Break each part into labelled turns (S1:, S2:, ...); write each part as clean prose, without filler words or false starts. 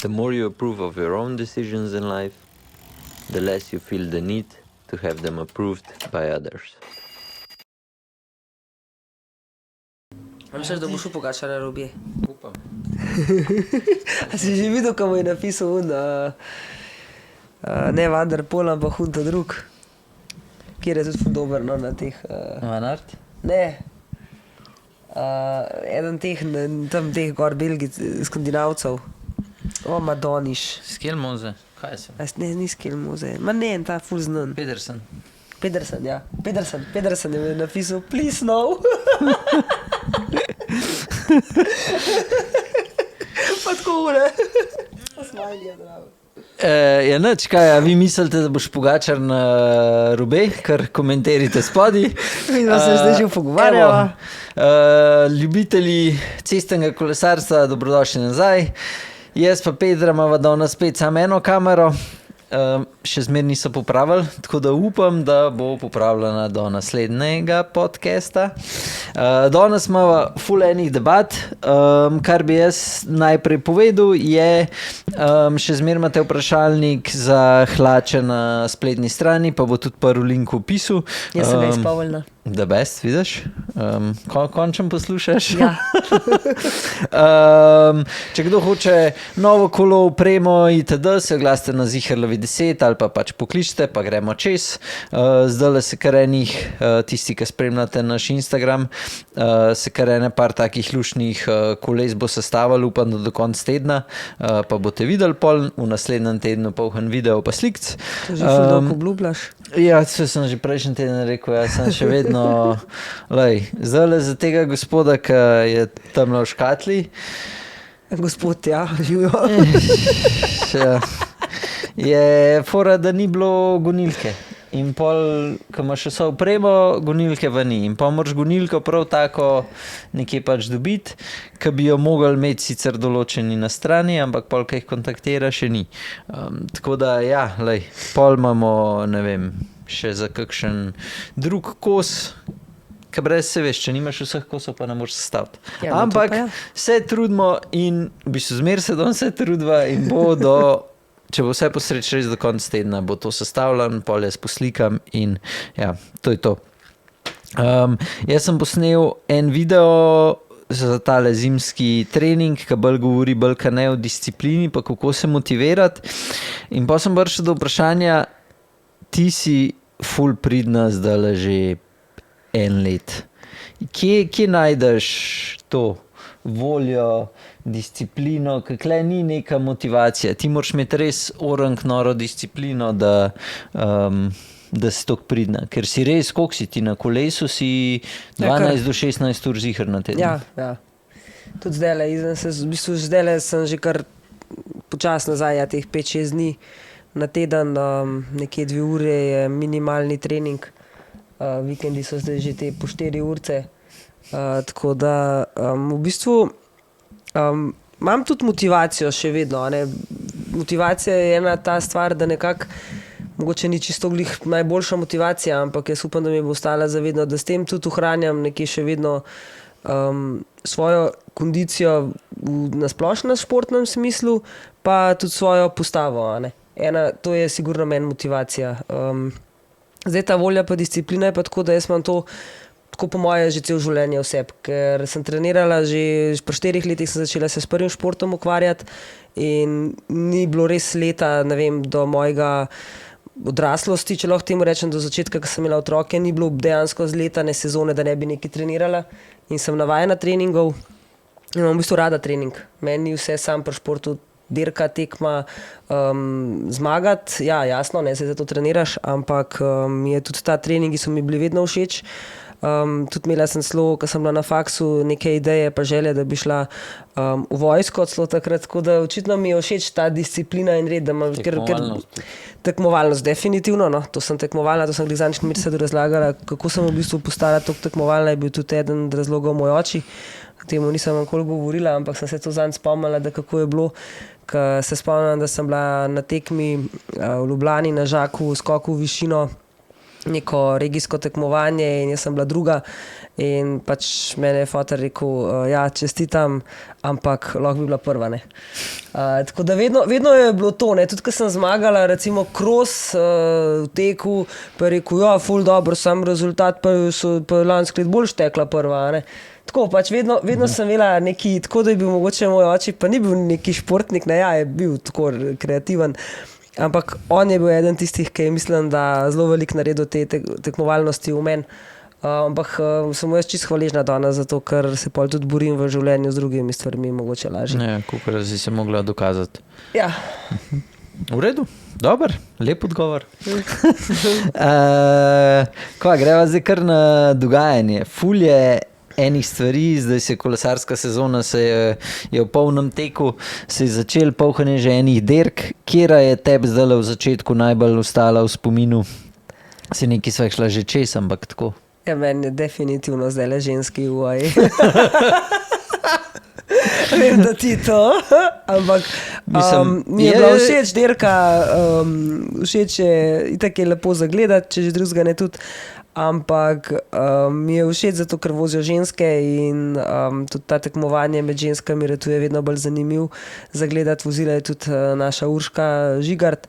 S1: The more you approve of your own decisions in life, the less you feel the need to have them approved by others.
S2: Misliš, da boš Pogačarja robje?
S1: Upam.
S2: A si že videl, ko mu je napisal ne Vander Pol, ampak Hunta drug, kjer je tudi dober, no, na teh...
S1: Van Aert?
S2: Ne. Eden teh, tam teh gor Belgic, skandinavcev. O, Madoniš.
S1: Skelmoze? Kaj sem?
S2: Ne, ni Skelmoze. Ma ne, ta ful znan. Pedersen, ja. Pedersen je napisal, please no. Pa tako ure. Smajl je, drago.
S1: Ja, nič, kaj, a vi mislite, da boš Pogačar na Roubaix, kar komentirajte spodaj.
S2: Vidno se zdaj že pogovarjava.
S1: Ljubitelji cestnega kolesarstva, dobrodošli nazaj. Jaz pa Pedra imava danes spet samo eno kamero. Še zmer niso popravili, tako da upam, da bo popravljena do naslednjega podcasta. Danes imamo ful enih debat. Kar bi jaz najprej povedal je, še zmer imate vprašalnik za hlače na spletni strani, pa bo tudi prvi link v opisu.
S2: Jaz sem ga izpolnila.
S1: The best, vidiš? Končem poslušaš?
S2: Ja.
S1: Če kdo hoče novo kolo, opremo itd., se oglasite na Ziherlovi 10 ali pa pač pokličite, pa gremo čez. Zdajle se kar enih, tisti, ki spremljate naš Instagram, se kar ene par takih lušnih koles bo sestavili, upam, da do konca tedna, pa boste videli pol, v naslednjem tednu polhen video pa slikc.
S2: To že ful dolgo obljubljaš.
S1: Ja, to sem že prejšnji teden rekel, jaz sem še vedno, zdajle za tega gospoda, ki je tamle v škatli.
S2: Gospod, ja, živijo.
S1: Je fora, da ni bilo gonilke. In pol, ko imaš vso opremo, gonilke v ni. In pa moraš gonilko prav tako nekje pač dobiti, ki bi jo mogli imeti sicer določeni na strani, ampak pol, ki jih kontaktira, še ni. Tako da, ja, pol imamo, ne vem, še za kakšen drug kos, ki brez se veš, če nimaš vseh kosov, pa ne moreš sestaviti.
S2: Ja,
S1: ampak
S2: pa ja.
S1: se trudimo in v bistvu zmer se danes se trudva in bo do... Če bo vse posreč res do konca tedna, bo to sestavljeno, pol jaz poslikam in ja, to je to. Jaz sem posnel en video za tale zimski trening, ki bolj govori bolj ka ne o disciplini, pa kako se motivirati. In pa sem prišel do vprašanja, ti si ful pridna zdajle že en let. Kje najdeš to voljo, disciplino, kakle ni neka motivacija. Ti moraš imeti res orang noro disciplino, da si toliko pridna. Ker si res, koliko si ti na kolesu, si 12 do 16 ur ziher na teden.
S2: Ja. Tudi zdajle sem že kar počas nazaj, teh 5-6 dni na teden, nekje 2 ure je minimalni trening. Vikendi so zdaj že te po 4 urce. Tako da v bistvu imam tudi motivacijo še vedno. Ne? Motivacija je ena ta stvar, da nekako mogoče ni čisto glih najboljša motivacija, ampak jaz upam, da mi bo ostala zavedno, da s tem tudi ohranjam nekje še vedno svojo kondicijo na splošnem športnem smislu, pa tudi svojo postavo. Ne? To je sigurno meni motivacija. Zdaj ta volja pa disciplina je pa tako, da jaz imam to tako po moje že cel življenje vseb, ker sem trenirala že pri 4 letih sem začela se s prvim športom ukvarjati in ni bilo res leta, ne vem, do mojega odraslosti, če lahko temu rečem, do začetka, ko sem imela otroke, ni bilo dejansko z letane sezone, da ne bi nekaj trenirala in sem navajena treningov in imam v bistvu rada trening. Meni vse sam pri športu dirka, tekma, zmagati, ja, jasno, ne se za to treniraš, ampak je tudi ta treningi so mi bili vedno všeč. Tudi imela sem celo, ko sem bila na faksu, neke ideje pa želje, da bi šla v vojsko celo takrat, tako da očitno mi je všeč ta disciplina in red, da imam tekmovalnost, definitivno, no, to sem tekmovalna, to sem glizanični Mirsedu razlagala, kako sem v bistvu postala toliko tekmovalna, je bil tudi eden od razlogov moj oči, k temu nisem nikoli govorila, ampak sem se to zanj spomnila, da kako je bilo, ko se spomnim, da sem bila na tekmi v Ljubljani na Žaku, skoku v višino, neko regijsko tekmovanje in jaz sem bila druga in pač mene je foter rekel, ja, čestitam, ampak lahko bi bila prva, ne. Tako da vedno je bilo to, ne, tudi ko sem zmagala, recimo cross v teku, pa je rekel, ja, ful dobro, sam rezultat, pa je lansko let bolj štekla prva, ne. Tako, pač vedno sem imela neki, tako da je bil mogoče moj oči, pa ni bil neki športnik, ne, ja, je bil tako kreativen, ampak on je bil eden tistih, ki je mislim, da zelo veliko naredil te tekmovalnosti v meni. Ampak sem mu jaz čisto hvaležna danes za to, ker se pol tudi borim v življenju z drugimi stvarmi, mogoče lažje.
S1: Ne, kakor si se mogla dokazati.
S2: Ja.
S1: V redu, dober, lep odgovor. Greva zdaj kar na dogajanje. Ful je enih stvari, zdaj se kolesarska sezona je v polnem teku, se je začel polhanje že enih dirk. Kjera je tebi zdaj v začetku najbolj ostala v spominu? Si nekaj sva šla že čez, ampak tako.
S2: Ja, meni je definitivno zdaj le ženski UAE. Vem, da ti to, ampak mi je bila všeč dirka, všeč je, itak je lepo zagledati, če že drugega ne tudi, ampak mi je všeč zato, ker vozijo ženske in tudi ta tekmovanje med ženskami je vedno bolj zanimiv zagledati. Vozila je tudi naša Urška Žigart,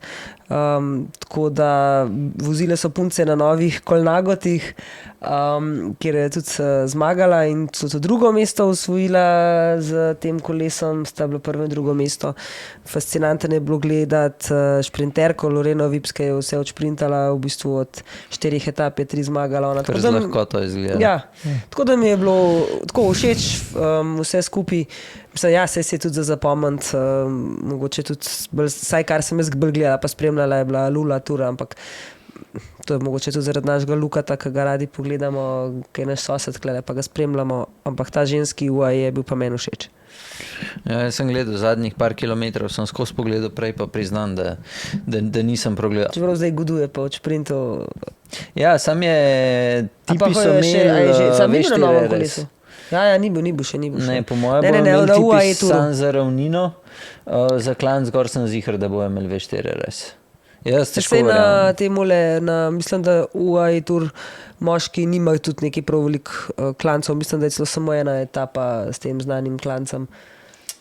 S2: tako da vozile so punce na novih kolnagotih, kjer je tudi zmagala in so to drugo mesto osvojila z tem kolesom, sta bilo prvo in drugo mesto. Fascinantno je bilo gledati šprinterko Loreno Vipske, je vse odšprintala, v bistvu od 4 etap je 3 zmagala. Ona,
S1: kar lahko to izgleda.
S2: Ja, tako da mi je bilo tako všeč vse skupaj. Mislim, ja, se je tudi za zapomniti, mogoče tudi, saj kar sem jaz bolj gledala, pa spremljala je bila Lula Tura, ampak to je mogoče tudi zaradi našega Lukata, ki ga radi pogledamo, ki je naš sosed, pa ga spremljamo, ampak ta ženski UAE je bil pa meni všeč.
S1: Ja, jaz sem gledal zadnjih par kilometrov, sem skozi pogledal prej, pa priznam, da nisem progledal.
S2: Čeprav zdaj guduje pa od šprintov.
S1: Ja, sam je tipi so imeli
S2: sam bil na novem kolesu. Ja, ni bil še.
S1: Ne, po mojem bo imel tipi sam za ravnino, za klanc gor sem zihar, da bo imel V4 res. Jaz težko
S2: na temule, mislim, da UAE Tour moški nimajo tudi neki prav velik klancov, mislim, da je celo samo ena etapa s tem znanim klancem.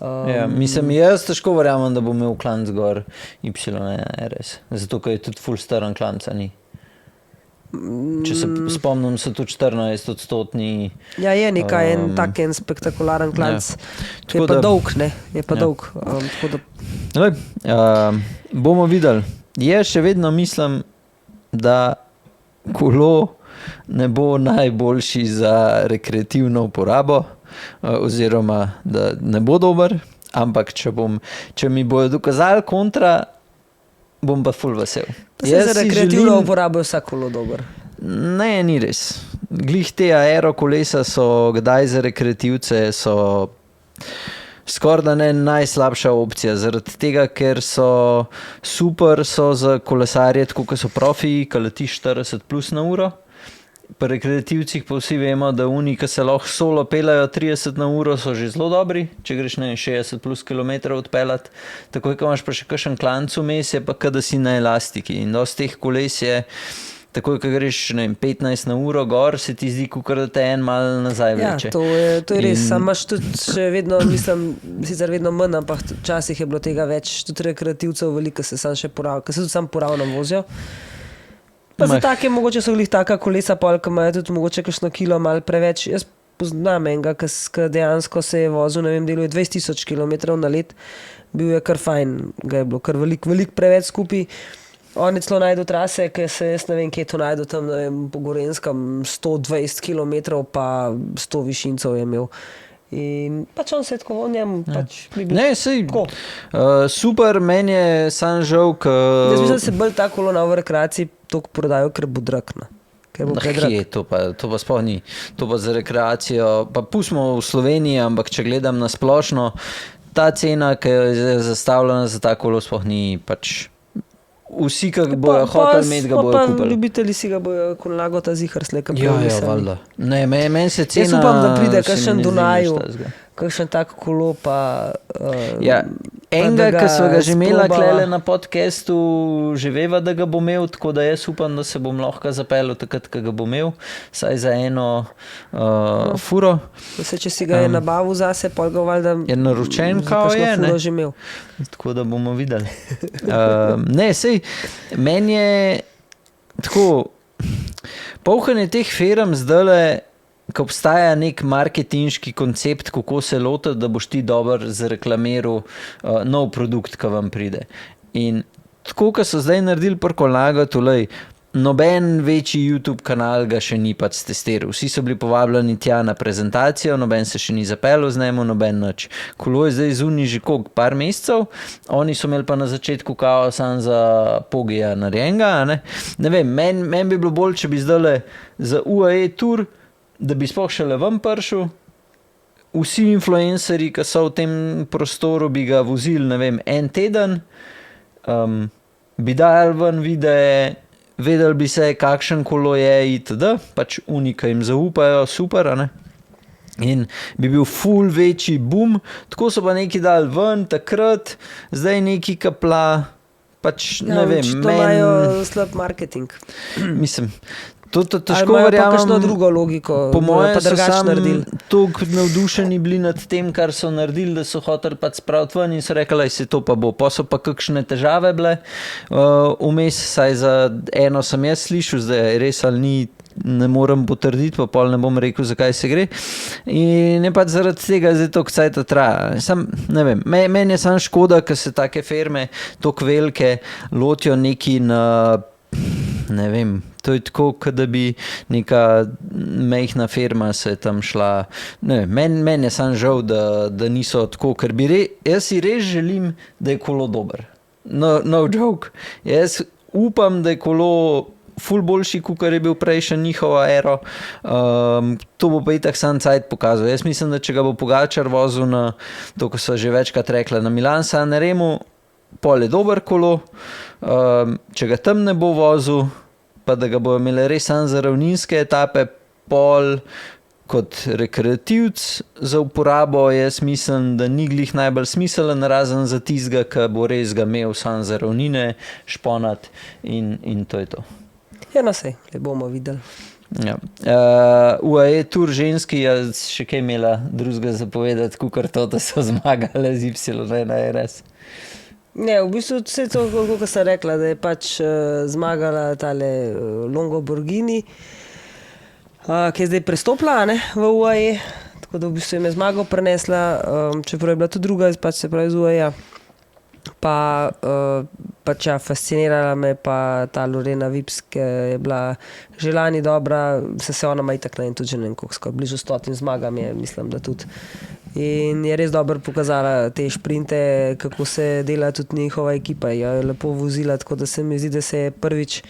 S1: Ja, mislim, jaz težko verjamem, da bo imel klanc gor Y1RS, zato ker je tudi ful staran klanca ni. Če se spomnim, so tudi 14-odstotni.
S2: Ja, je nekaj en spektakularen klanc. Ja. Je pa dolg, ne? Je pa dolg.
S1: Bomo videli. Jaz še vedno mislim, da kolo ne bo najboljši za rekreativno uporabo, oziroma da ne bo dober, ampak če mi bojo dokazali kontra, bom pa ful vesel.
S2: Za rekreativno uporabo je vsak kolo dober.
S1: Ne, ni res. Glih te aerokolesa so kdaj za rekreativce so skoraj da ne najslabša opcija, zaradi tega, ker so super, so za kolesarje, tako kot so profi, ki letiš 40 plus na uro. Pri rekreativcih pa vsi vemo, da oni, ki se lahko solo pelajo 30 na uro, so že zelo dobri, če greš 60 plus kilometrov odpeljati. Takoj, ko imaš pa še kakšen klanc vmes, je pa kada si na elastiki. In dosti teh koles je, takoj, ko greš 15 na uro gor, se ti zdi, kakor da te en mal nazaj vleče.
S2: Ja, to je res. Sam imaš tudi še vedno, mislim, sicer vedno manj, ampak včasih je bilo tega več, tudi rekreativcev veliko, ki se tudi sam poravno vozijo. Pa za take, mogoče so glih taka kolesa pol, ki imajo tudi mogoče kakšno kilo malo preveč. Jaz poznam enega, ki dejansko se je vozil, ne vem, deluje 20,000 kilometrov na let. Bil je kar fajn, ga je bilo kar veliko preveč skupaj. On je celo najdel trase, ki se jaz ne vem, kje to najdel tam, ne vem, po Gorenskem 120 kilometrov, pa 100 višincev je imel. In pač on se je tako v njem
S1: ne, sej, super, meni je sam žal,
S2: jaz mislim, da se bolj ta kolo na rekreaciji toliko prodajo, ker bo drakna.
S1: To pa sploh ni. To pa za rekreacijo, pa pustimo v Sloveniji, ampak če gledam na splošno, ta cena, ki je zastavljena za ta kolo, sploh ni pač. Vsi, ki bojo hotel imeti, ga bojo kupili.
S2: Pa ljubitelji si ga bojo Kolnagota zihar slekam.
S1: Ja, valjda. Ne, meni se cena...
S2: Jaz upam, da pride kakšen Dunaju, kakšen tak kolo, pa...
S1: Ja, enega,
S2: da ga
S1: ki smo ga že imela
S2: sprobava.
S1: klele na podcastu, že veva, da ga bo imel, tako da jaz upam, da se bom lahko zapeljal takrat, ko ga bo imel, saj za eno furo.
S2: Vse, če si ga je nabavil zase, pol ga valjda
S1: Je naročen,
S2: za
S1: kao
S2: kakšno
S1: je, ne?
S2: furo že imel.
S1: Tako da bomo videli. Ne, sej, meni je tako, polhanje teh firm zdajle, ko obstaja nek marketinški koncept, kako se lotiti, da boš ti dober zareklamiral nov produkt, ki vam pride. In tako, ko so zdaj naredili prkolaga, tolej, noben večji YouTube kanal ga še ni pač testiral. Vsi so bili povabljeni tja na prezentacijo, noben se še ni zapeljal z njemu, noben nič. Kolo je zdaj zunaj že koliko, par mesecev, oni so imeli pa na začetku kao sam za pogija narejenega, ne vem, meni bi bilo bolj, če bi zdajle za UAE tour, da bi sploh šele ven prišel, vsi influencerji, ki so v tem prostoru, bi ga vozili, ne vem, en teden, bi dajali ven videe, vedeli bi se, kakšen kolo je itd., pač unika jim zaupajo, super, a ne? In bi bil ful večji boom, tako so pa neki dali ven takrat, zdaj neki kapla, pač ne vem,
S2: očitno imajo slab marketing.
S1: mislim, to
S2: Ali
S1: težko
S2: imajo pa
S1: verjamem.
S2: kakšno drugo logiko,
S1: Po mojem
S2: pa
S1: so
S2: drugače
S1: sam
S2: naredili.
S1: toliko navdušeni bili nad tem, kar so naredili, da so hoteli pač spraviti ven in so rekli, da se to pa bo. Pa so pa kakšne težave bile vmes, saj za eno sem jaz slišal, zdaj res ali ni, ne morem potrditi, pa pol ne bom rekel, zakaj se gre. In je pač zaradi tega zdaj to cajta traja. Sam, ne vem, meni je samo škoda, ker se take firme, toliko velike, lotijo neki na, ne vem, to je tako, kot da bi neka majhna firma se tam šla. Meni je samo žal, da niso tako, ker jaz si res želim, da je kolo dober. No joke. Jaz upam, da je kolo ful boljši, kakor je bil prejšnji njihova ero. To bo pa itak sam cajt pokazal. Jaz mislim, da če ga bo Pogačar vozil na to, ko so že večkrat rekla, na Milan San Remu, pol je dober kolo. Če ga tam ne bo vozil, pa da ga bojo imeli res samo za ravninske etape, pol kot rekreativc za uporabo, jaz mislim, da ni glih najbolj smiselen, razen za tistega, ki bo res ga imel samo za ravnine, šponat in to je to.
S2: Ja, no sej, le bomo videli.
S1: Ja. UAE tour ženski je še kaj imela drugega zapovedati, kakor to, da so zmagale z Y na RS.
S2: Ne, v bistvu vse to, kot sem rekla, da je pač zmagala tale Longo Borghini, ki je zdaj prestopila v UAE, tako da v bistvu jim je zmago prenesla, čeprav je bila tudi druga, pač se pravi z UAE-ja. Pa pač ja, fascinirala me pa ta Lorena Vips, ki je bila že lani dobra, se ona ima itak na in tudi že ne vem koliko, skoraj blizu 100 zmagam je, mislim, da tudi. In je res dobro pokazala te šprinte, kako se dela tudi njihova ekipa, je lepo vozila, tako da se mi zdi, da se je prvič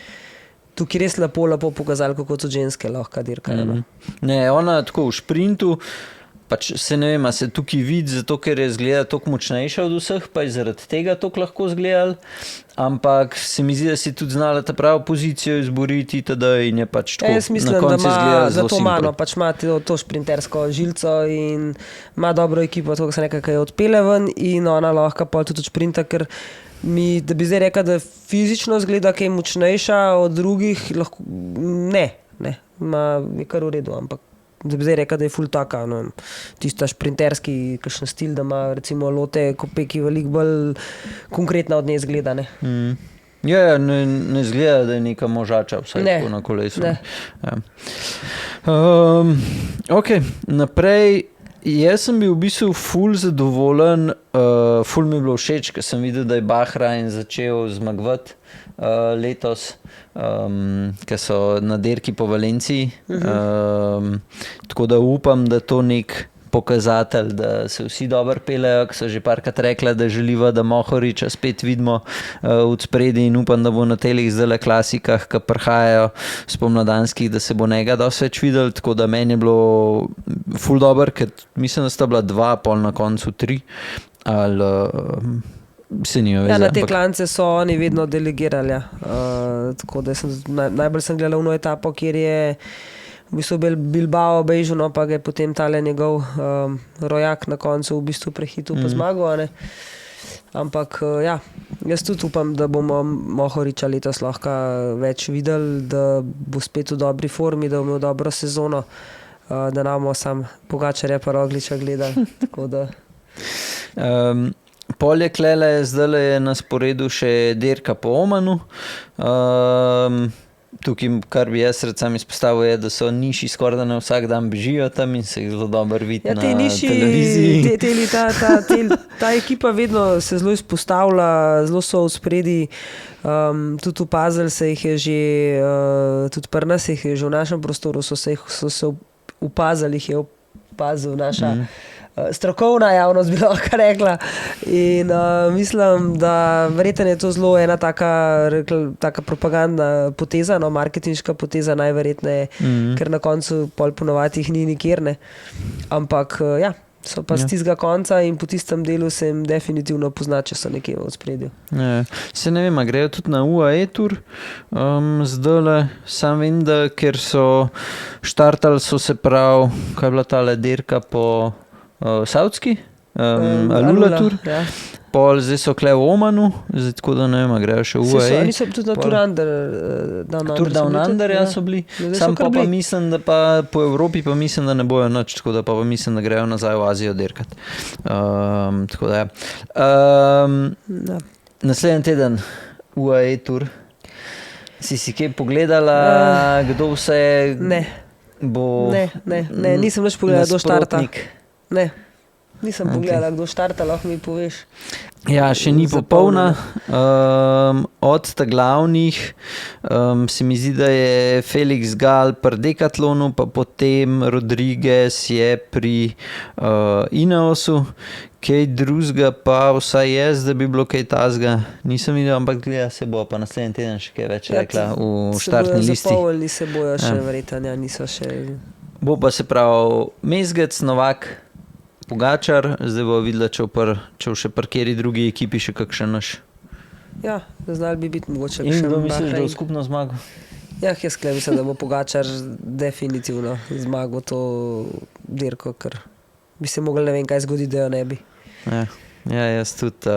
S2: tukaj res lepo pokazali, kako tudi ženske lahko dirkajo.
S1: Ne, ona tako v šprintu, pač se ne vem, a se tukaj vidi, zato ker je zgleda toliko močnejša od vseh, pa je zaradi tega toliko lahko zgledal, ampak se mi zdi, da si tudi znala ta pravo pozicijo izboriti in je pač tako.
S2: Jaz mislim, da ima zato mano, pač ima to šprintersko žilco in ima dobro ekipo, to, se nekaj je odpele ven in ona lahko pa tudi šprinta, ker da bi zdaj rekla, da fizično zgleda kaj močnejša od drugih, lahko, ne, je kar v redu, ampak da bi zdaj rekla, da je ful taka, tista šprinterski kakšen stil, da ima recimo Lotte Kopecky veliko bolj konkretna od nje zgleda, ne.
S1: Ja, ne zgleda, da je neka možača, vsaj tako na kolesu.
S2: Ne.
S1: Ja. Ok, naprej. Jaz sem bil v bistvu ful zadovoljen, ful mi je bilo všeč, ker sem videl, da je Bahrain začel zmagovati letos, ker so na dirki po Valenciji. Tako da upam, da to nek pokazatelj, da se vsi dobro pelejo, ki so že parkrat rekla, da želiva, da Mohoriča spet vidimo od spredi in upam, da bo na telih zdajle klasikah, ki prihajajo spomladanskih, da se bo njega dosti več videl, tako da meni je bilo ful dober, ker mislim, da sta bila 2, pol na koncu 3, ali se nima veze.
S2: Ja, na te klance so oni vedno delegirali, tako da najbolj sem gledala uno etapo, kjer je v bistvu Bilbao bežal, no, pa ga je potem tale njegov rojak na koncu v bistvu prehitil pa zmagal, ne. Ampak ja, jaz tudi upam, da bomo Mohoriča letos lahko več videli, da bo spet v dobri formi, da bomo dobro sezono, da namo sam Pogačarja pa Rogliča gledali. Tako da.
S1: Polje klele, zdaj je na sporedu še dirka po Omanu. Tukaj, kar bi jaz recimo izpostavil, je, da so niši skoraj da ne vsak dan bežijo tam in se jih zelo dobro vidi
S2: Ja,
S1: na
S2: te niši,
S1: televiziji.
S2: ta ekipa vedno se zelo izpostavlja, zelo so v spredi. Tudi opazili se jih je že, tudi pri nas jih je že v našem prostoru so se opazili, jih je opazil naša strokovna javnost, bi lahko rekla. In mislim, da verjetno je to zelo ena taka propagandna poteza, no, marketinška poteza najverjetneje, ker na koncu pol ponovati jih ni nikjer, ne. Ampak ja, so pa z tistega konca in po tistem delu se jim definitivno pozna, če so nekje v ospredju.
S1: Ja, se ne vem, a grejo tudi na UAE tur, zdajle, sam vem, da ker so štartali, so se prav, kaj je bila tale dirka po Saudski, Alula tur,
S2: ja.
S1: pol zdaj so kle v Omanu, zdaj tako da ne vem, a grejo še v UAE.
S2: Oni so tudi na Tour Under,
S1: Tour Down Under, ja, so bili. Sam pa mislim, da pa po Evropi pa mislim, da ne bojo nič, tako da pa mislim, da grejo nazaj v Azijo dirkat. Tako da ja. Naslednji teden UAE tur. Si kaj pogledala, kdo vse bo
S2: Ne, nisem več pogledala, kdo štarta. Ne, nisem pogledala, kdo štarta, lahko mi poveš.
S1: Ja, še ni popolna. Od ta glavnih se mi zdi, da je Felix Gal pri Decathlonu, pa potem Rodriguez je pri Ineosu. Kaj drugega pa vsaj jaz, da bi bilo kaj tazga. Nisem videl, ampak gleda se bo pa naslednji teden še kaj več rekla v štartni listi.
S2: Zapolnili se bojo še verjetno, niso še.
S1: Bo pa se pravi Mezgec, Novak, Pogačar, zdaj bo videla, če še pri kateri drugi ekipi še kakšen naš.
S2: Ja, znali bi biti mogoče.
S1: In kdo misliš, da bo skupno zmago?
S2: Ja, jaz mislim, da bo Pogačar definitivno zmagal to dirko, ker bi se mogli ne vem kaj zgoditi, da jo ne bi.
S1: Ja, jaz tudi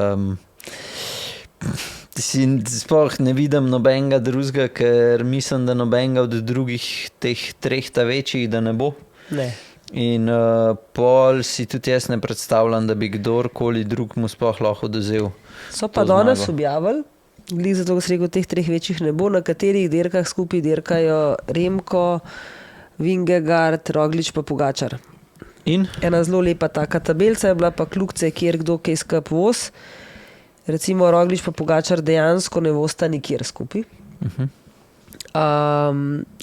S1: sploh ne vidim nobenega drugega, ker mislim, da nobenega od drugih teh treh ta večjih, da ne bo.
S2: Ne.
S1: In pol si tudi jaz ne predstavljam, da bi kdorkoli drug mu sploh lahko dozel.
S2: So pa danes objavili, glih zato, ko si rekel, teh treh večjih ne bo, na katerih dirkah skupaj dirkajo Remko, Vingegaard, Roglič pa Pogačar.
S1: In?
S2: Ena zelo lepa taka tabelca je bila pa kljukce, kjer kdo kaj skup voz. Recimo Roglič pa Pogačar dejansko ne vosta nikjer skupaj.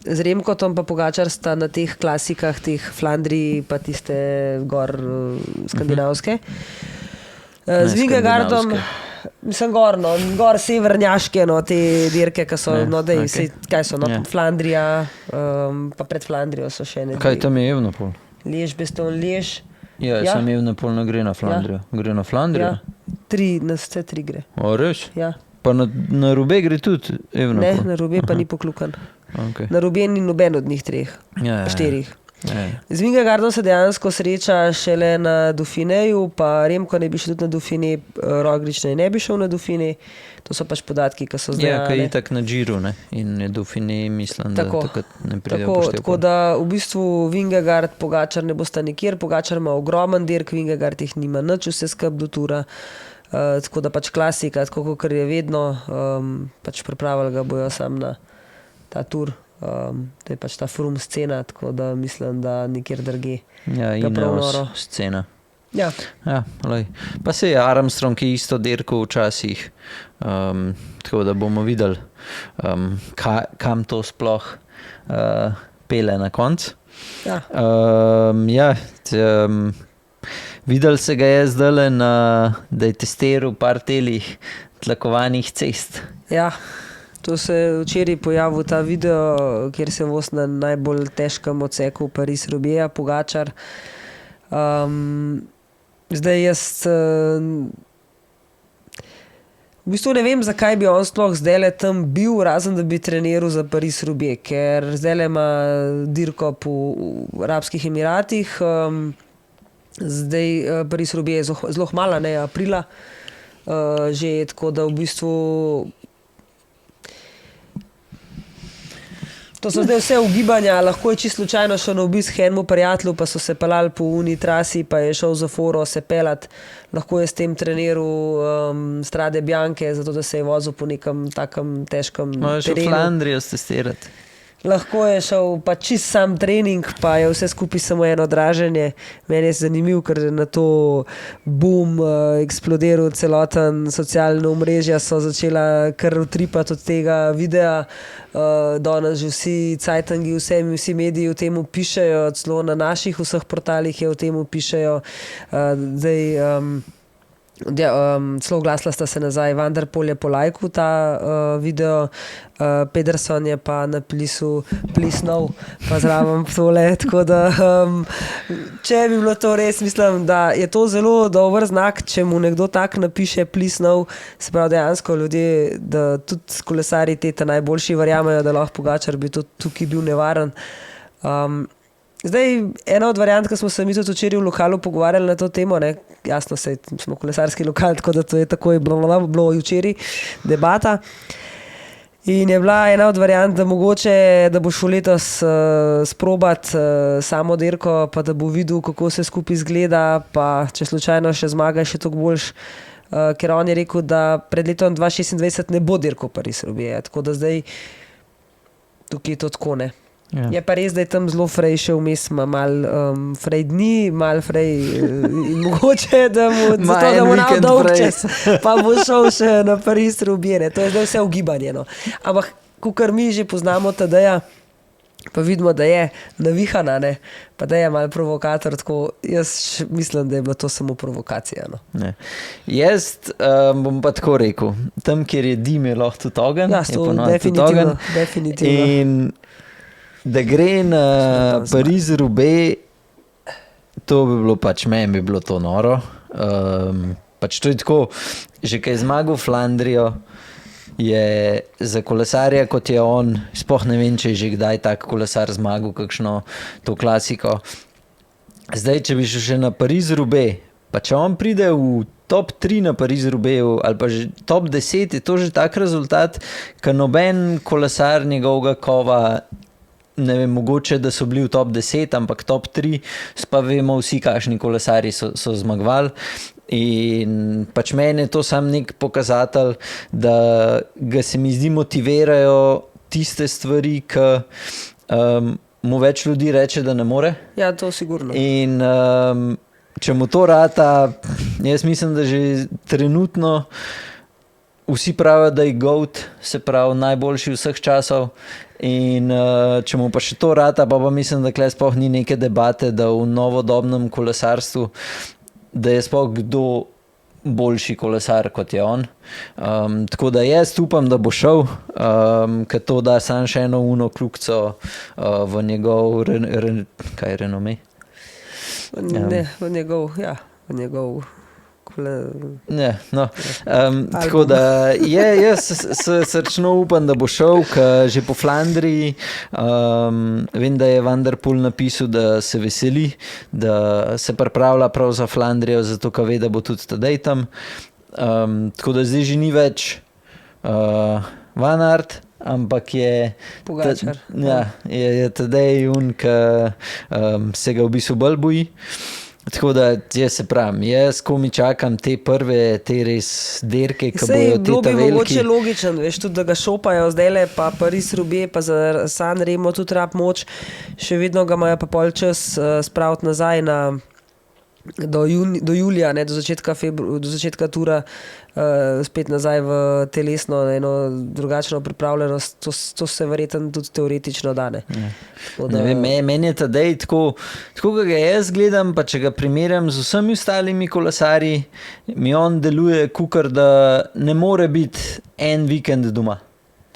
S2: Z Remkotom pa Pogačar sta na teh klasikah, teh Flandriji pa tiste gor skandinavske. Z Vingegaardom, mislim gor severnjaške, no, te dirke, ki so, kaj so, Flandrija, pa pred Flandrijo so še ne.
S1: Kaj tam je Evenepoel?
S2: Lež, Beston, Lež.
S1: Ja, sem Evenepoel ne gre na Flandrijo. Gre na Flandrijo?
S2: Na vse tri gre.
S1: O, res?
S2: Ja.
S1: Pa na Rube gre tudi Evenepoel?
S2: Ne, na Rube pa ni poklukan. Na Rube ni noben od njih treh, štirih. Z Vingegaardom se dejansko sreča šele na Dauphineju, pa Remko ne bi šel tudi na Dauphiné, Roglič ne bi šel na Dauphiné. To so pač podatki, ki so zdaj.
S1: Ja, ki je itak na Giru, ne? In Dauphiné mislim, da takrat ne pride v poštev.
S2: Tako da v bistvu Vingegaard, Pogačar ne bosta nikjer, Pogačar ima ogromen dirk, Vingegaard jih nima nič, vse skup do tura. Tako da pač klasika, tako kot je vedno, pač pripravili ga bojo sam na ta tur. To je pač ta forum scena, tako da mislim, da nikjer drugje.
S1: Ja, Ineos scena.
S2: Ja,
S1: lej. Pa se je Armstrong, ki isto dirkal včasih, tako da bomo videli, kam to sploh pele na koncu. Videli se ga je zdajle, da je testiral par telih tlakovanih cest.
S2: Ja. To se je včeraj pojavil ta video, kjer se voz na najbolj težkem odseku Paris-Roubaix, Pogačar. Zdaj jaz v bistvu ne vem, zakaj bi on sploh zdajle tam bil, razen da bi treniral za Paris-Roubaix, ker zdajle ima dirko po Arabskih Emiratih. Zdaj Paris-Roubaix je zelo hmala, ne, aprila. že, tako da v bistvu to so zdaj vse ugibanja, lahko je čisto slučajno šel na obisk enemu prijatelju, pa so se pelali po uni trasi, pa je šel za foro se pelat, lahko je s tem treniral Strade Bianche, zato da se je vozil po nekem takem težkem
S1: Možeš v
S2: terenu.
S1: Flandrijo testirati.
S2: Lahko je šel pa čist sam trening, pa je vse skupaj samo eno draženje. Meni je zanimivo, ker na to boom eksplodiral celoten socialno omrežja, so začela kar utripati od tega videa. Danes že vsi cajtangi, vsi mediji o tem pišejo, celo na naših vseh portalih je o tem pišejo. Celo oglasila sta se nazaj, Van der Poel je po lajku ta video, Pedersen je pa napisal please no, pa zraven tole, tako da če bi bilo to res, mislim, da je to zelo dober znak, če mu nekdo tak napiše please no, se pravi dejansko ljudje, da tudi kolesari teta najboljši verjamejo, da lahko Pogačar bi tudi tukaj bil nevaren. Zdaj, ena od variant, ko smo se mi tudi včeraj v lokalu pogovarjali na to temo, ne, jasno se, smo kolesarski lokal, tako da to je takoj bilo včeraj debata. In je bila ena od variant, da mogoče, da bo šel letos sprobati samo dirko, pa da bo videl, kako se skupaj izgleda, pa če slučajno še zmaga, še toliko boljš, ker on je rekel, da pred letom 2026 ne bo dirko Paris-Roubaix, tako da zdaj tukaj je to tako, ne.
S1: Ja.
S2: Je pa res, da je tam zelo frej še vmes, ima malo frej dni, malo frej mogoče, da mu zato, da mu nav dolg čas, pa bo šel še na Paris-Roubaix, to je zdaj vse ugibanje, no. Ampak, kakor mi že poznamo Tadeja, pa vidimo, da je navihana, ne, pa da je malo provokator, tako jaz mislim, da je bila to samo provokacija, no.
S1: Ne. Jaz bom pa tako rekel, tam, kjer je dim, je lahko tudi ogenj.
S2: Ja, to definitivno.
S1: In da gre na Pariz-Roubaix, to bi bilo pač, meni bi bilo to noro. Pač to je tako, že kaj zmagal Flandrijo, je za kolesarja, kot je on, sploh ne vem, če je že kdaj tak kolesar zmagal, kakšno to klasiko. Zdaj, če bi šel še na Pariz-Roubaix, pa če on pride v top 3 na Pariz-Roubaixu ali pa že top 10, je to že tak rezultat, ker noben kolesar njegovega kova, ne vem, mogoče, da so bili v top 10, ampak top 3, pa vemo vsi, kakšni kolesari so zmagovali. In pač meni je to sam nek pokazatelj, da ga se mi zdi motivirajo tiste stvari, ki mu več ljudi reče, da ne more.
S2: Ja, to sigurno.
S1: In če mu to rata, jaz mislim, da že trenutno vsi pravijo, da je GOAT, se pravi najboljši vseh časov. In če mu pa še to rata, pa mislim, da tukaj sploh ni neke debate, da v novodobnem kolesarstvu, da je sploh kdo boljši kolesar, kot je on. Tako da jaz upam, da bo šel, ker to da sam še eno kljukico v njegov renome.
S2: Ne, v njegov
S1: Ne, no. Tako da jaz srčno upam, da bo šel, ker že po Flandriji vem, da je Van der Poel napisal, da se veseli, da se pripravlja prav za Flandrijo, zato ker ve, da bo tudi Tadej tam. Tako da zdaj že ni več Van Aert, ampak je
S2: Pogačar.
S1: Je Tadej ki se ga v bistvu bolj boji. Tako da jaz se pravim, jaz komi čakam te prve, te res derke, ki bojo te ta veliki.
S2: Mogoče logičen, veš, tudi da ga šopajo zdajle, pa Paris-Roubaix, pa za San Remo tudi rab moč, še vedno ga imajo pa pol čas spraviti nazaj do julija, ne, do začetka tura, spet nazaj v telesno, eno drugačno pripravljenost, to se verjetno tudi teoretično dane.
S1: Ne vem, meni je Tadej tako, kot ga jaz gledam, pa če ga primerjam z vsemi ostalimi kolesarji, mi on deluje kukar, da ne more biti en vikend doma.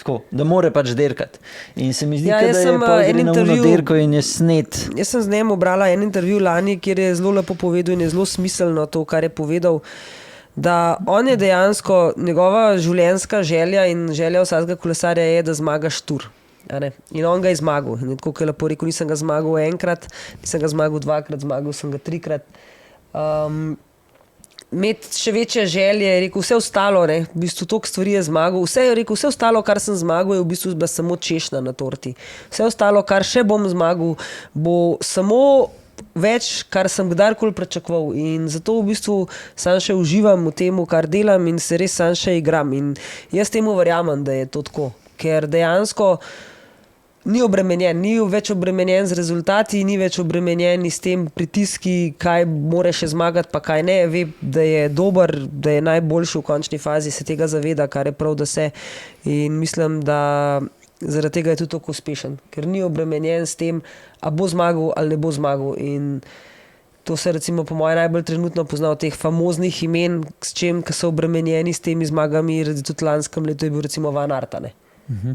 S1: Tako, da more pač derkati. In se mi zdi, da je pa gre na uno derko in je snet.
S2: Jaz sem z njim obrala en intervju lani, kjer je zelo lepo povedal in je zelo smiselno to, kar je povedal, da on je dejansko, njegova življenjska želja in želja vsakega kolesarja je, da zmagaš tur. In on ga je zmagal. In tako, kot je lepo rekel, nisem ga zmagal enkrat, nisem ga zmagal dvakrat, zmagal sem ga 3-krat. imeti še večje želje, je rekel, vse ostalo, ne, v bistvu toliko stvari je zmagal, vse ostalo, kar sem zmagal, je v bistvu bila samo češnja na torti. Vse ostalo, kar še bom zmagal, bo samo več, kar sem kdarkoli pričakoval in zato v bistvu sam še uživam v tem, kar delam in se res sam še igram in jaz temu verjamem, da je to tako, ker dejansko ni obremenjen, ni več obremenjen z rezultati, ni več obremenjen s tem pritiski, kaj more še zmagati, pa kaj ne. Ve, da je dober, da je najboljši v končni fazi, se tega zaveda, kar je prav, da se. In mislim, da zaradi tega je tudi tako uspešen, ker ni obremenjen s tem, a bo zmagal ali ne bo zmagal. In to se recimo po mojem najbolj trenutno pozna od teh famoznih imen, s čem, ki so obremenjeni s temi zmagami, tudi lanskem letu je bil recimo Van Aert, ne.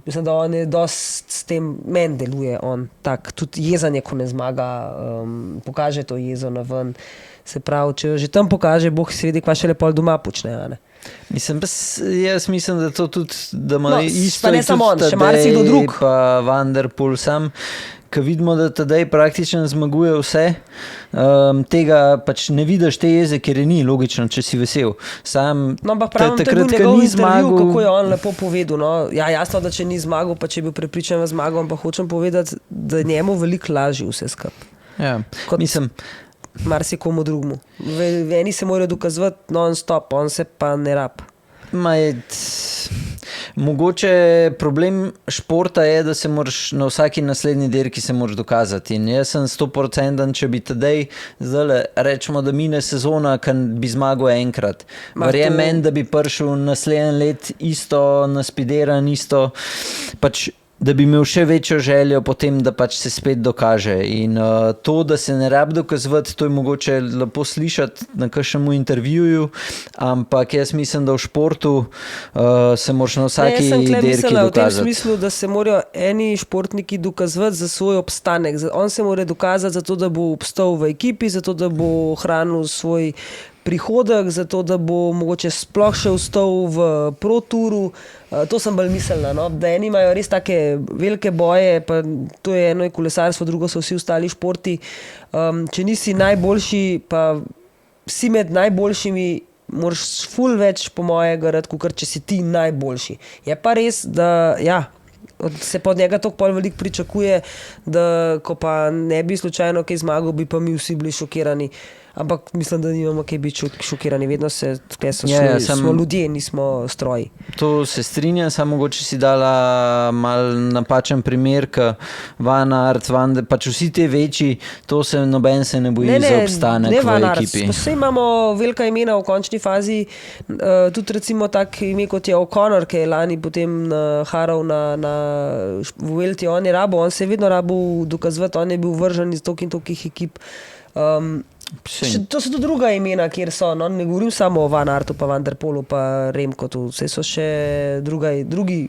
S2: Mislim, da on je dosti s tem, meni deluje on tak, tudi jezanje, ko ne zmaga, pokaže to jezo na ven. Se pravi, če že tam pokaže, Bog si vedi, kva še lepo doma počne, ne.
S1: Jaz mislim, da to tudi, da ima isto
S2: pa ne samo on, še marsikdo drug.
S1: Pa Van der Poel sam, ko vidimo, da Tadej praktično zmaguje vse, tega pač ne vidiš te jeze, ker je ni logično, če si vesel. Sam
S2: ampak pravim, to je bil njegov intervju, kako je on lepo povedal. No. Ja, jasno, da če ni zmagal, pa če je bil prepričan v zmago, ampak hočem povedati, da njemu veliko lažje vse skupaj.
S1: Ja, mislim...
S2: Marsikomu drugmu. Eni se morajo dokazovati non-stop, on se pa ne rab.
S1: Mogoče problem športa je, da se moraš na vsaki naslednji dirki se moraš dokazati. In jaz sem 100%, če bi Tadej zdaj rečemo, da mine sezona, kan bi zmagal enkrat. Verjamem, da bi prišel naslednji let isto naspideran, isto pač da bi imel še večjo željo potem, da pač se spet dokaže. In to, da se ne rab dokazovati, to je mogoče lepo slišati na kakšnem intervjuju, ampak jaz mislim, da v športu se moraš na vsaki dirki dokazati. Jaz sem v tem
S2: smislu, da se morajo eni športniki dokazovati za svoj obstanek. On se mora dokazati zato, da bo obstal v ekipi, zato, da bo hranil svoj prihodek, zato, da bo mogoče sploh še ostal v ProTouru. To sem bolj mislila, no? Da eni imajo res take velike boje, pa to je eno je kolesarstvo, drugo so vsi ostali športi. Če nisi najboljši, pa si med najboljšimi, moraš ful več po moje garati, kakor če si ti najboljši. Je pa res, da ja, se pa od njega toliko pol veliko pričakuje, da ko pa ne bi slučajno kaj zmagal, bi pa mi vsi bili šokirani. Ampak mislim, da nimamo kaj biti šokirani. Vedno smo ljudje, nismo stroji.
S1: To se strinjam, samo mogoče si dala mal napačen primer, ka Van Aert, pač vsi te večji, to se noben se ne boji za obstanek v ekipi.
S2: Vse imamo velika imena v končni fazi, tudi recimo tak ime kot je O'Connor, ki je lani potem haral na Vuelti, on se je vedno rabil dokazovati, on je bil vržen iz tolikih ekip. To so tudi druga imena, kjer so, no, ne govorim samo o Van Aertu, pa Van der Poelu, pa Remkotu, vse so še drugi.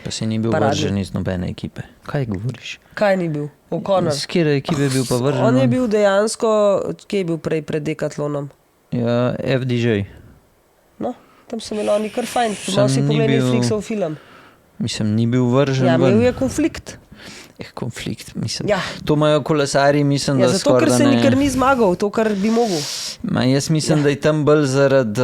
S1: Pa si ni bil vržen iz nobene ekipe. Kaj govoriš?
S2: Kaj ni bil? O'Connor.
S1: Z kjere ekipe je bil pa vržen?
S2: On je bil dejansko, kje je bil prej pred Decathlonom?
S1: Ja, FDJ.
S2: No, tam so imeli oni kar fajn, malo si pogledali Netflixov film.
S1: Mislim, ni bil vržen
S2: ven. Ja, imel je konflikt.
S1: Konflikt, mislim.
S2: Ja.
S1: To imajo kolesarji, mislim, da
S2: zato, ker se nikar ni zmagal, to, kar bi mogel.
S1: Jaz mislim, da je tam bolj zaradi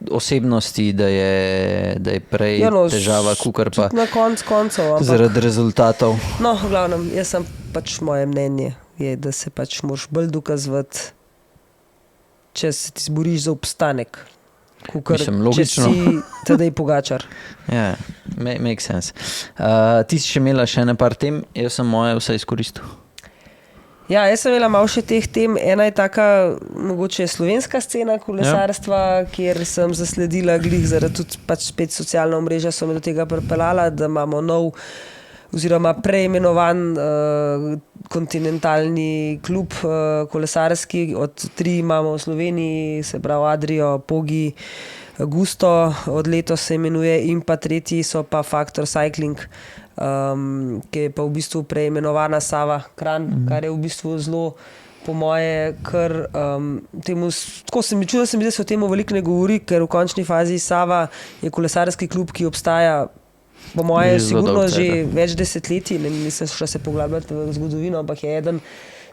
S1: osebnosti, da je prej težava, kukar pa
S2: na koncev,
S1: zaradi rezultatov.
S2: No, v glavnem, jaz sem pač moje mnenje, je, da se pač moraš bolj dokazovati, če se ti zboriš za obstanek.
S1: Mislim, logično.
S2: Če si Tadej Pogačar.
S1: Ja, make sense. Ti si še imela še par tem, jaz sem moje vse izkoristil.
S2: Ja, jaz sem imela malo še teh tem. Ena je taka, mogoče slovenska scena kolesarstva, kjer sem zasledila glih zaradi tudi pač spet socialna omrežja so me do tega pripeljala, da imamo nov oziroma preimenovan kontinentalni klub kolesarski, od 3 imamo v Sloveniji, se pravi Adrio, Pogi, Gusto, od letos se imenuje in pa 3 so pa Factor Cycling, ki je pa v bistvu preimenovana Sava Kranj, kar je v bistvu zelo po moje, ker tako se mi čudo, da se o tem veliko ne govori, ker v končni fazi Sava je kolesarski klub, ki obstaja po moje sigurno že več desetletij, nisem šla se poglabljati v zgodovino, ampak je eden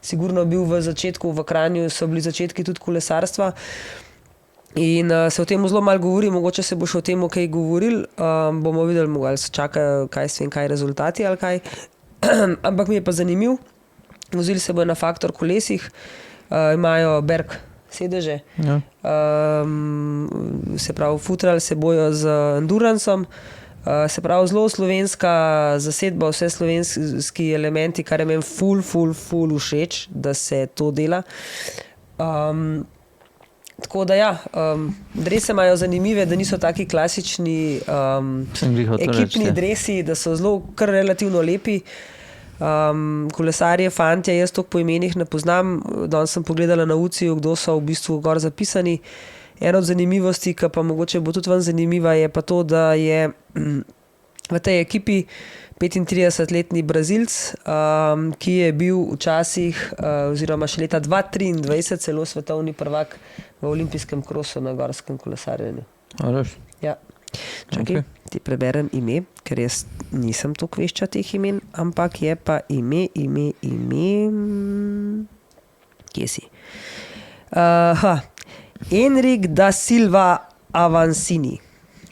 S2: sigurno bil v začetku, v Kranju so bili začetki tudi kolesarstva In se o tem zelo malo govori, mogoče se bo še o tem kaj govoril, bomo videli, ali se čakajo, kaj s tem, kaj rezultati ali kaj. Ampak mi je pa zanimiv, vozili se bojo na Faktor kolesih, imajo Berg sedeže,
S1: Ja.
S2: Se pravi, futrali se bojo z Enduranceom, se pravi, zelo slovenska zasedba, vse slovenski elementi, kar je meni ful všeč, da se to dela. Tako da ja, drese imajo zanimive, da niso taki klasični
S1: Sem glih hotel reči,
S2: ekipni
S1: ja.
S2: dresi, da so zelo kar relativno lepi. Kolesarje, fantje, jaz toliko po imenih ne poznam, danes sem pogledala na UCI-ju, kdo so v bistvu gor zapisani. Ena od zanimivosti, ki pa mogoče bo tudi vam zanimiva, je pa to, da je v tej ekipi 35-letni Brazilc, ki je bil včasih, oziroma še leta 2023 celo svetovni prvak v olimpijskem krosu na gorskem kolesarjenju.
S1: A veš?
S2: Ja. Čakaj,
S1: Okej.
S2: ti preberem ime, ker jaz nisem toliko vešča teh imen, ampak je pa ime. Kje si? Enric da Silva Avancini.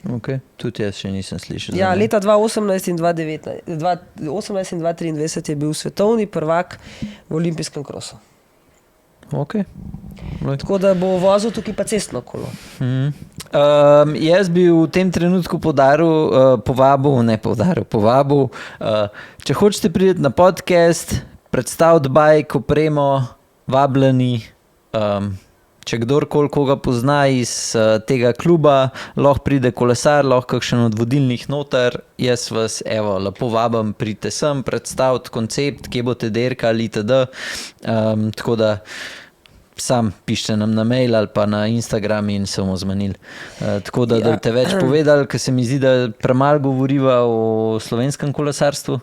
S1: Ok, tudi jaz še nisem slišal.
S2: Ja,
S1: za njega.
S2: leta 2018 in 2019, 2018 in 2023 je bil svetovni prvak v olimpijskem krosu.
S1: Ok. Lej.
S2: Tako da bo vozil tukaj pa cestno kolo.
S1: Jaz bi v tem trenutku povabil, če hočete priti na podcast, predstaviti bajk, opremo, vabljeni, če kdorkoli koga pozna iz tega kluba, lahko pride kolesar, lahko kakšen od vodilnih noter, jaz vas lepo vabim, pridite sem, predstaviti koncept, kje boste derkali itd. Tako da sam pišite nam na mail ali pa na Instagram in se bomo zmenili. Tako da, da te več povedali, ker se mi zdi, da premalo govoriva o slovenskem kolesarstvu.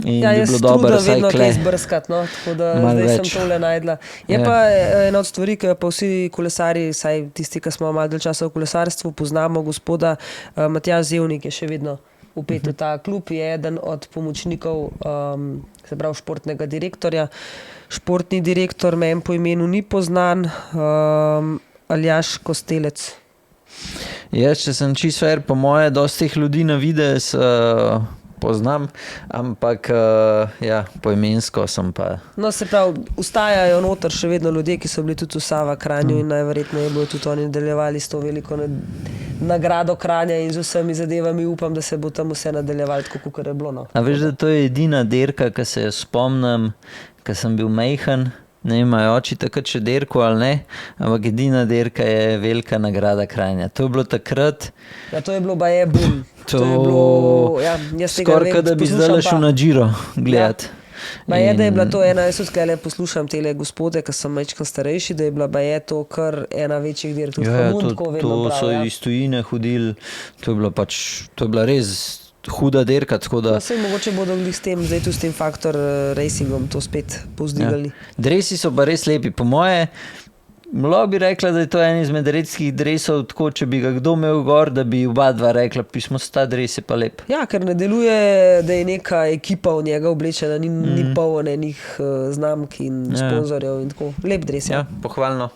S1: In
S2: Ja,
S1: bi
S2: jaz
S1: bilo dobro,
S2: trudim
S1: saj
S2: vedno
S1: kle.
S2: kaj izbrskati, no? Tako da
S1: Malo
S2: zdaj
S1: več.
S2: sem tole najdla. Je
S1: Ja.
S2: pa ena od stvari, ki jo pa vsi kolesari, saj tisti, ki smo malo dalj časa v kolesarstvu, poznamo gospoda Matjaž Zevnik, je še vedno vpet v ta klub, je eden od pomočnikov, se pravi športnega direktorja. Športni direktor meni po imenu ni poznan, Aljaž Kostelec.
S1: Jaz, če sem čisto fair, po moje, dosti teh ljudi na videz poznam, ampak ja, poimensko sem pa.
S2: No, se pravi, ustajajo noter še vedno ljudje, ki so bili tudi v Sava Kranju in najverjetneje bodo tudi oni nadaljevali s to veliko nagrado Kranja in z vsemi zadevami. Upam, da se bo tam vse nadaljevalo tako, kot je bilo. No.
S1: A veš, da to je edina dirka, ki se jo spomnim, ko sem bil majhen. Ne vem, imajo oči takrat še dirko ali ne, ampak edina dirka je velika nagrada Kranja. To je bilo takrat,
S2: Ja, to je bilo baje bum.
S1: To-
S2: je bilo, ja, jaz tega
S1: skoraj
S2: ne vem,
S1: kot da bi
S2: poslušam
S1: zdaj šel na Giro gledati.
S2: Baje, da je bila
S1: In-
S2: to ena, jaz tudi tukaj poslušam tele gospode, ki so majčko starejši, da je bila baje to kar ena večjih dirk. Tudi
S1: Ja,
S2: Hamund
S1: to,
S2: tako
S1: to
S2: vedno pravi,
S1: so
S2: ja.
S1: iz tujine hodili, to je bila res huda dirka, tako da
S2: No, saj mogoče bodo glih s tem, zdaj tu s tem Faktor racingom to spet povzdigali.
S1: dresi so pa res lepi, po moje. Lahko bi rekla, da je to en izmed redkih dresov, tako če bi ga kdo imel gor, da bi oba dva rekla, pismo, ta dres je pa lep.
S2: Ja, ker ne deluje, da je neka ekipa v njega oblečena, ni poln enih znamk in
S1: Ja.
S2: sponzorjev in tako. Lep dres.
S1: Ja, pohvalno.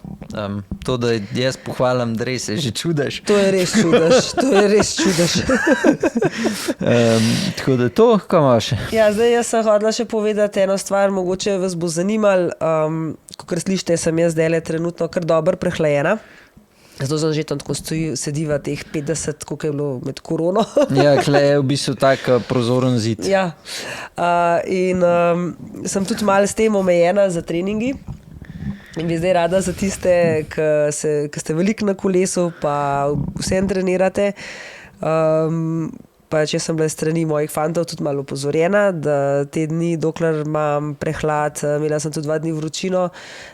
S1: To, da jaz pohvalim dres, je že čudež.
S2: To je res čudež, to je res čudež.
S1: Tako da to, kaj imaš še?
S2: Ja, zdaj jaz sem hodila še povedati eno stvar, mogoče vas bo zanimalo. Kot slišite, sem jaz zdaj trenutno kar dobro prehlajena. Zato sem že tam tako sediva teh 50, koliko je bilo med korono.
S1: Ja, kle je v bistvu tak prozoren zid.
S2: Ja. In sem tudi malo s tem omejena za treningi. In bi zdaj rada za tiste, ki ste veliko na kolesu, pa vsem trenirate. Pa če sem bila strani mojih fantov tudi malo opozorjena, da te dni, dokler imam prehlad, imela sem tudi 2 dni vročino,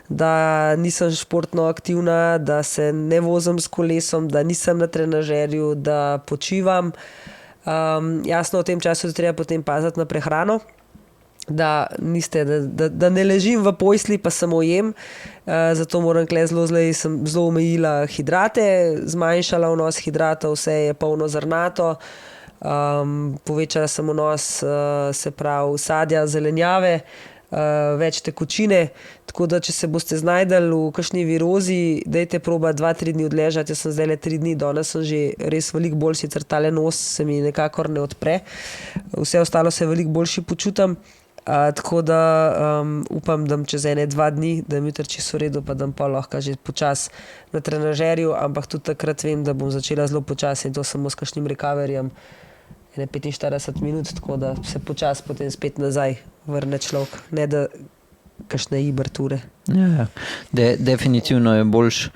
S2: da nisem športno aktivna, da se ne vozim s kolesom, da nisem na trenažerju, da počivam. Jasno, v tem času je treba potem paziti na prehrano. Da ne ležim v posli, pa samo jem. Zato moram sem zelo omejila hidrate, zmanjšala vnos hidratov, vse je polno zrnato. Povečala sem vnos, se pravi, sadja, zelenjave, več tekočine. Tako da, če se boste znajdeli v kakšni virozi, dajte proba 2-3 dni odležati. Jaz sem zdaj le 3 dni, danes sem že res veliko bolj, sicer tale nos se mi nekakor ne odpre. Vse ostalo se veliko boljši počutam. Tako da upam, da čez 1-2 dni, da mi jutri čisto v redu, pa da pa lahko že počas na trenažerju, ampak tudi takrat vem, da bom začela zelo počasi in to samo s kakšnim recoveryjem. 45 minut, tako da se počasi potem spet nazaj vrne človek, ne da kakšne iberture.
S1: Ja, definitivno je boljš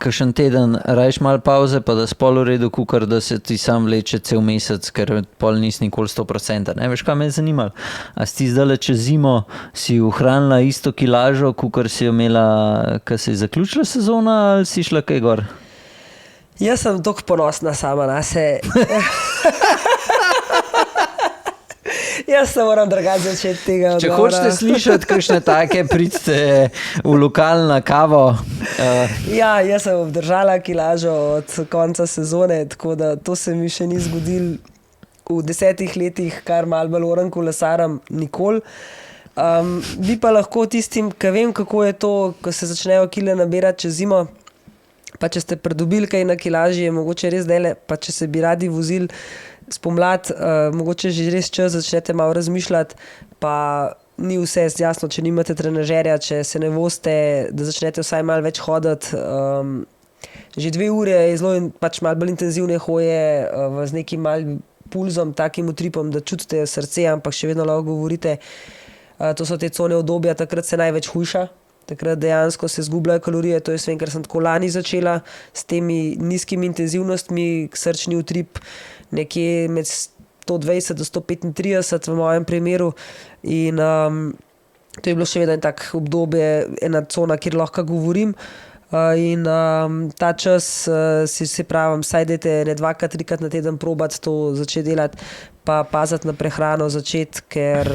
S1: kakšen teden rajš malo pauze, pa da spol v redu, kukar da se ti sam vleče cel mesec, ker pol nisi nikoli 100%. Ne veš, kaj me je zanimalo? A si ti zdaj čez zimo si ohranila isto kilažo, kukar si jo imela, ko se je zaključila sezona, ali si šla kaj gor?
S2: Jaz sem toliko ponosna sama na se. Jaz se moram drugače začeti tega odgovora.
S1: Če hočete slišati kakšne take, pridite v lokalno kavo.
S2: Ja, jaz sem obdržala kilažo od konca sezone, tako da to se mi še ni zgodilo v 10 letih, kar malo bolj oran kolesaram, nikoli. Bi pa lahko tistim, ki vem, kako je to, ko se začnejo kile nabirati čez zimo, pa če ste pridobili kaj na kilaži, je mogoče res dele, pa če se bi radi vozili spomlad, mogoče že res čas začnete malo razmišljati, pa ni vse jasno, če nimate trenažerja, če se ne vozite, da začnete vsaj malo več hoditi. Že 2 ure je zelo pač malo bolj intenzivne hoje z nekim malim pulzom, takim utripom, da čutite srce, ampak še vedno lahko govorite. To so te cone obdobja, takrat se največ hujša. Takrat dejansko se zgubljajo kalorije, to je vem, ker sem tako lani začela s temi nizkimi intenzivnostmi, srčni utrip nekje med 120 do 135 v mojem primeru in to je bilo še vedno tak obdobje, ena cona, kjer lahko govorim in ta čas si pravim, saj dajte ne 2-krat, 3-krat na teden probati to začeti delati, pa paziti na prehrano začeti, ker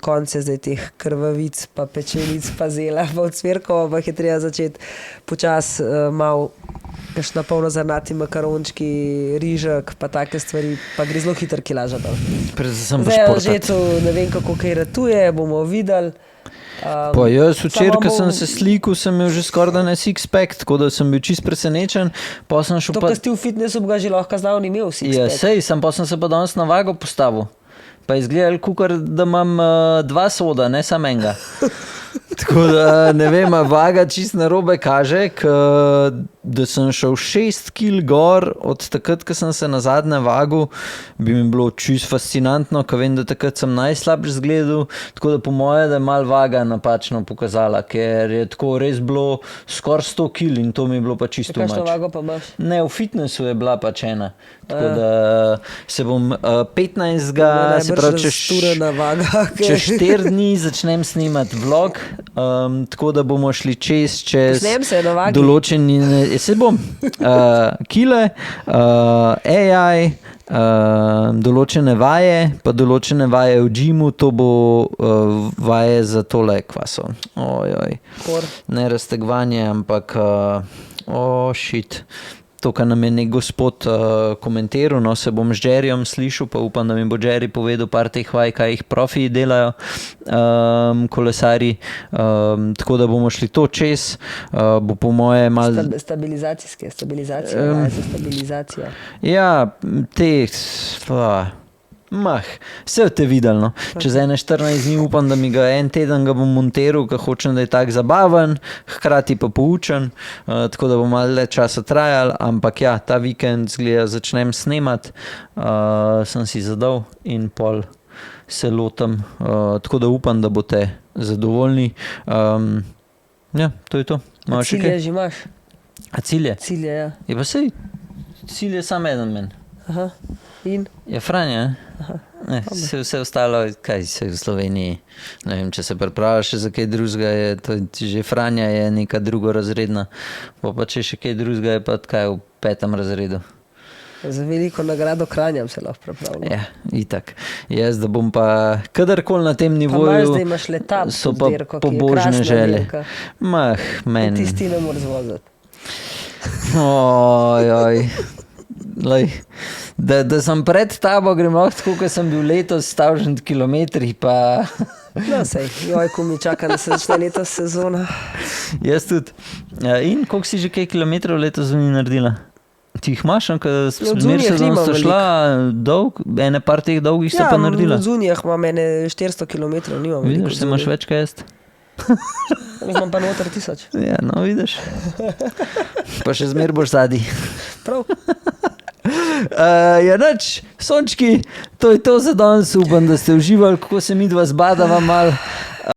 S2: konce zdaj teh krvavic, pa pečenic, pa zela, pa ocvirkov, pa je treba začeti počasi malo kakšna polnozrnati makarončki, rižek, pa take stvari, pa gre zelo hitro kilaža dol.
S1: Predvsem pa
S2: Zdaj
S1: športati.
S2: žecu ne vem, kako kaj ratuje, bomo videli.
S1: Pa jaz včeraj, ko sem se slikal, sem imel že skoraj da ne six-pack, tako da sem bil čist presenečen. Pa sem šel
S2: To, kar si v fitnessu bi ga že lahko zdavni imel,
S1: Ja, sej, pa sem se pa danes na vago postavil. Pa je izgledal, kukar, da imam 2 soda, ne samo enega. Tako da ne vem, vaga čist narobe kaže, da sem šel 6 kg gor od takrat, ko sem se nazadnje vagal, bi mi bilo čist fascinantno, ko vem, da takrat sem najslabši izgledal, tako da po moje, da je malo vaga napačno pokazala, ker je tako res bilo skoraj 100 kg in to mi je bilo pa čisto mač.
S2: Kakšno vago pa imaš?
S1: Ne, v fitnessu je bila pač ena. Tako da se bom 15. se pravi, čez 4 dni začnem snimati vlog, tako da bomo šli čez
S2: Snem se na vagi.
S1: določeni, se bom, kile, AI, določene vaje, pa določene vaje v džimu, to bo vaje za tole kvaso. Ojoj. Ne raztegovanje, ampak shit. To, kar nam je nek gospod komentiral, no, se bom z Jerryjem slišal, pa upam, da mi bo Jerry povedal par teh vaj, kaj jih profi delajo, kolesari, tako da bomo šli to čez, bo po moje malo...
S2: Stabilizacija.
S1: Ja, vse te videl, no. Čez 14 dni upam, da mi ga en teden ga bom montiral, ker hočem, da je tak zabaven, hkrati pa poučen, tako da bo malo le časa trajal, ampak ja, ta vikend zgleda začnem snemati, sem si zadal in pol se lotam, tako da upam, da boste zadovoljni. Ja, to je to.
S2: Cilje že imaš?
S1: A cilje?
S2: Cilje, ja.
S1: Je pa sej, cilj je samo eden men.
S2: Aha. In?
S1: Je Franja, ne? Vse ostalo, kaj se v Sloveniji, ne vem, če se pripravljaš še za kaj drugega, je to že Franja je neka drugorazredna, pa če še kaj drugega je pa kaj v 5. razredu.
S2: Za veliko nagrado Kranjam se lahko pripravljam.
S1: Ja, itak. Jaz, da bom pa kadarkoli na tem
S2: Pa
S1: nivoju,
S2: imaš, da imaš letap
S1: so pa
S2: dirko, ki je
S1: pobožne
S2: krasna
S1: želje.
S2: dirka.
S1: Meni.
S2: Tisti ne moraš voziti.
S1: Ojoj. Lej, da sem pred tabo, grem lahko tako, kot sem bil letos 1000 kilometrih, pa
S2: No, sej, ko mi čaka, da se začne letos sezona.
S1: Jaz tudi. In koliko si že kaj kilometrov letos zunaj naredila? Ti jih imaš, ker
S2: od
S1: zmer
S2: zunaj
S1: sezon
S2: nimam
S1: sta šla dolg, ene par teh dolgih sta pa naredila.
S2: v zunijah imam mene 400 km, nimam veliko.
S1: Vidiš, se imaš več kaj jesti.
S2: Imam pa noter 1000.
S1: Ja, no, vidiš. Pa še zmer boš zadnji.
S2: Prav.
S1: Ja, nič, sončki, to je to za danes, upam, da ste uživali, kako se midva zbadava mal.